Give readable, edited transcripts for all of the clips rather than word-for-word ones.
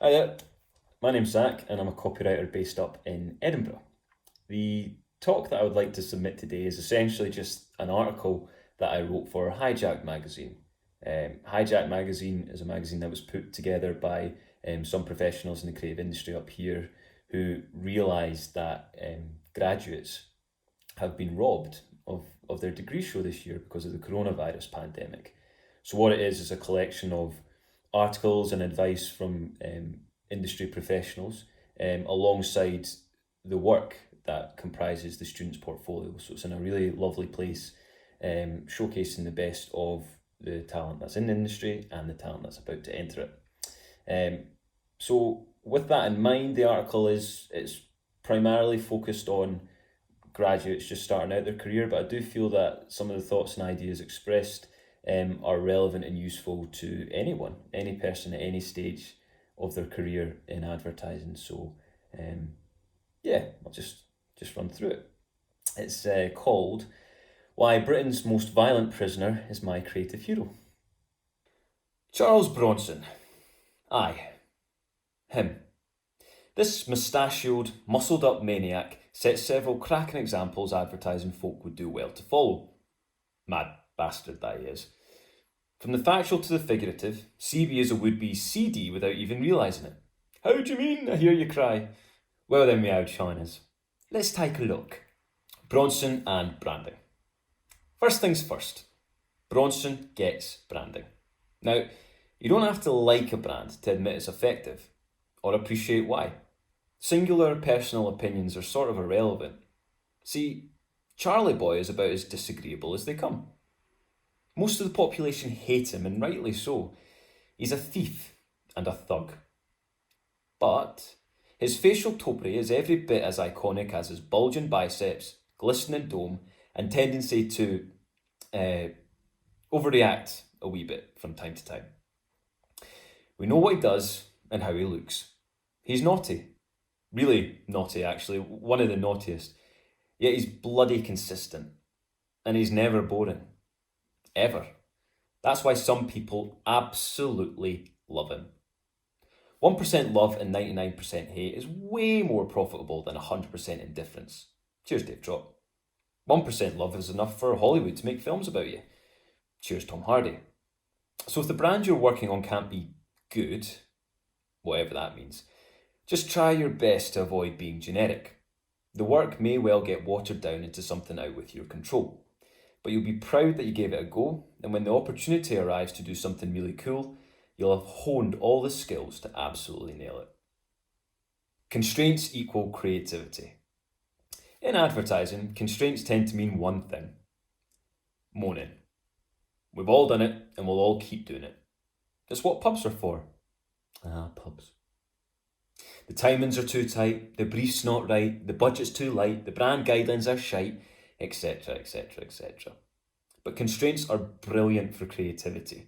Hiya, my name's Zack and I'm a copywriter based up in Edinburgh. The talk that I would like to submit today is essentially just an article that I wrote for Hijack magazine. Hijack magazine is a magazine that was put together by some professionals in the creative industry up here who realised that graduates have been robbed of their degree show this year because of the coronavirus pandemic. So what it is a collection of articles and advice from industry professionals alongside the work that comprises the student's portfolio. So it's in a really lovely place, showcasing the best of the talent that's in the industry and the talent that's about to enter it. So with that in mind, the article it's primarily focused on graduates just starting out their career, but I do feel that some of the thoughts and ideas expressed are relevant and useful to anyone, any person at any stage of their career in advertising. So I'll just run through it. It's called Why Britain's Most Violent Prisoner is My Creative Hero. Charles Bronson. Aye, him. This mustachioed, muscled up maniac sets several cracking examples advertising folk would do well to follow. Mad bastard that he is. From the factual to the figurative, CB is a would-be CD without even realising it. How do you mean? I hear you cry. Well then, meowed Shyness. Let's take a look. Bronson and branding. First things first. Bronson gets branding. Now, you don't have to like a brand to admit it's effective, or appreciate why. Singular personal opinions are sort of irrelevant. See, Charlie Boy is about as disagreeable as they come. Most of the population hate him, and rightly so. He's a thief and a thug. But his facial topiary is every bit as iconic as his bulging biceps, glistening dome, and tendency to overreact a wee bit from time to time. We know what he does and how he looks. He's naughty. Really naughty, actually. One of the naughtiest. Yet he's bloody consistent. And he's never boring. Ever. That's why some people absolutely love him. 1% love and 99% hate is way more profitable than 100% indifference. Cheers, Dave Trott. 1% love is enough for Hollywood to make films about you. Cheers, Tom Hardy. So if the brand you're working on can't be good, whatever that means, just try your best to avoid being generic. The work may well get watered down into something out with your control. But you'll be proud that you gave it a go, and when the opportunity arrives to do something really cool, you'll have honed all the skills to absolutely nail it. Constraints equal creativity. In advertising, constraints tend to mean one thing: moaning. We've all done it, and we'll all keep doing it. It's what pubs are for. Pubs. The timings are too tight, the brief's not right, the budget's too light, the brand guidelines are shite, etc, etc, etc. But constraints are brilliant for creativity.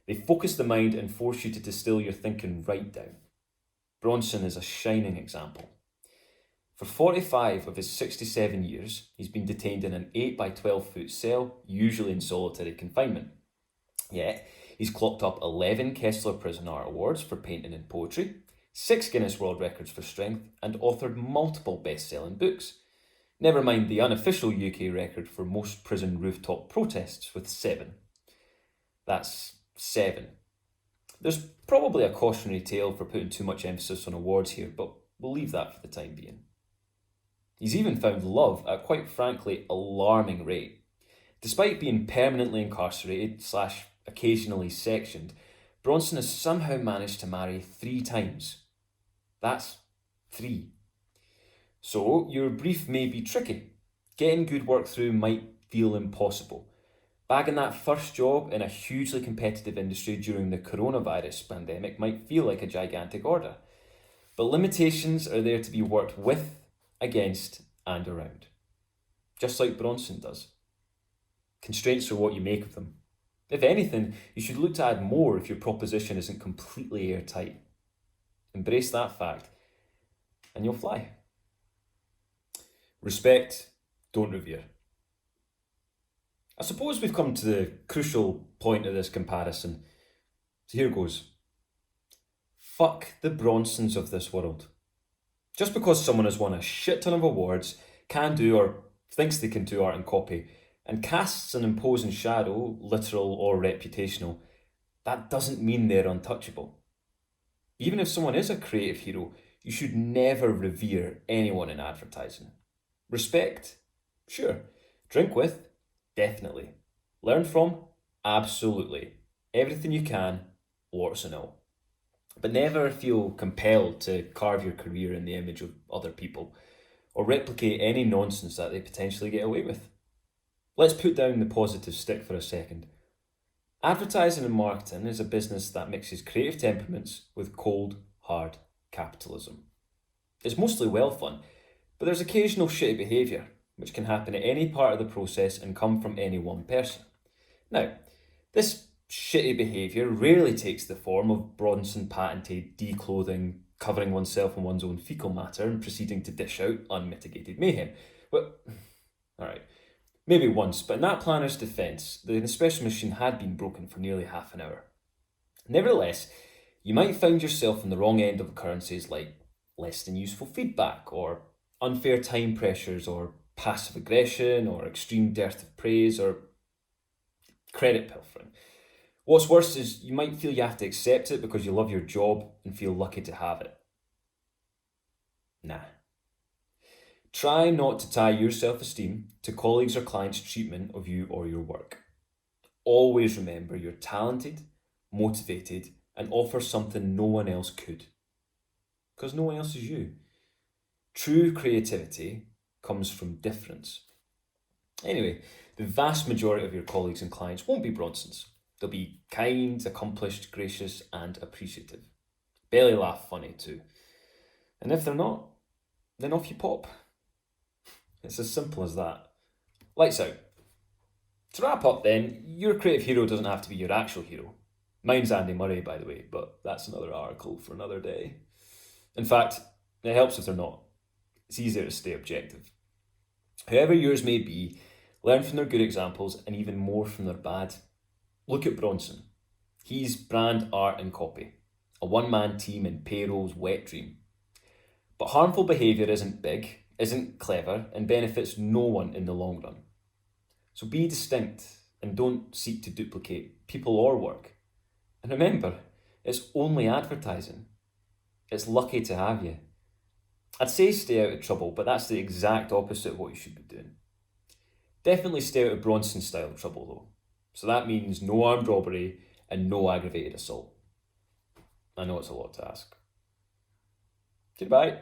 They focus the mind and force you to distill your thinking right down. Bronson is a shining example. For 45 of his 67 years, he's been detained in an 8 by 12 foot cell, usually in solitary confinement. Yet, he's clocked up 11 Kessler Prison Art Awards for painting and poetry, 6 Guinness World Records for strength, and authored multiple best-selling books. Never mind the unofficial UK record for most prison rooftop protests with 7. That's 7. There's probably a cautionary tale for putting too much emphasis on awards here, but we'll leave that for the time being. He's even found love at, quite frankly, alarming rate. Despite being permanently incarcerated / occasionally sectioned, Bronson has somehow managed to marry 3 times. That's 3. So your brief may be tricky. Getting good work through might feel impossible. Bagging that first job in a hugely competitive industry during the coronavirus pandemic might feel like a gigantic order. But limitations are there to be worked with, against, and around. Just like Bronson does. Constraints are what you make of them. If anything, you should look to add more if your proposition isn't completely airtight. Embrace that fact, and you'll fly. Respect, don't revere. I suppose we've come to the crucial point of this comparison. So here goes. Fuck the Bronsons of this world. Just because someone has won a shit ton of awards, can do or thinks they can do art and copy, and casts an imposing shadow, literal or reputational, that doesn't mean they're untouchable. Even if someone is a creative hero, you should never revere anyone in advertising. Respect? Sure. Drink with? Definitely. Learn from? Absolutely. Everything you can, warts and all. But never feel compelled to carve your career in the image of other people or replicate any nonsense that they potentially get away with. Let's put down the positive stick for a second. Advertising and marketing is a business that mixes creative temperaments with cold, hard capitalism. It's mostly well fun, but there's occasional shitty behaviour, which can happen at any part of the process and come from any one person. Now, this shitty behaviour rarely takes the form of Bronson patented declothing, covering oneself in one's own fecal matter and proceeding to dish out unmitigated mayhem. But, alright, maybe once, but in that planner's defence, the espresso machine had been broken for nearly half an hour. Nevertheless, you might find yourself on the wrong end of occurrences like less than useful feedback, or unfair time pressures, or passive aggression, or extreme dearth of praise, or credit pilfering. What's worse is you might feel you have to accept it because you love your job and feel lucky to have it. Nah. Try not to tie your self-esteem to colleagues or clients' treatment of you or your work. Always remember you're talented, motivated, and offer something no one else could. Because no one else is you. True creativity comes from difference. Anyway, the vast majority of your colleagues and clients won't be Bronsons. They'll be kind, accomplished, gracious, and appreciative. Belly laugh funny too. And if they're not, then off you pop. It's as simple as that. Lights out. To wrap up then, your creative hero doesn't have to be your actual hero. Mine's Andy Murray, by the way, but that's another article for another day. In fact, it helps if they're not. It's easier to stay objective. Whoever yours may be, learn from their good examples and even more from their bad. Look at Bronson. He's brand, art and copy. A one-man team in payroll's wet dream. But harmful behaviour isn't big, isn't clever, and benefits no one in the long run. So be distinct and don't seek to duplicate people or work. And remember, it's only advertising. It's lucky to have you. I'd say stay out of trouble, but that's the exact opposite of what you should be doing. Definitely stay out of Bronson style trouble though. So that means no armed robbery and no aggravated assault. I know it's a lot to ask. Goodbye.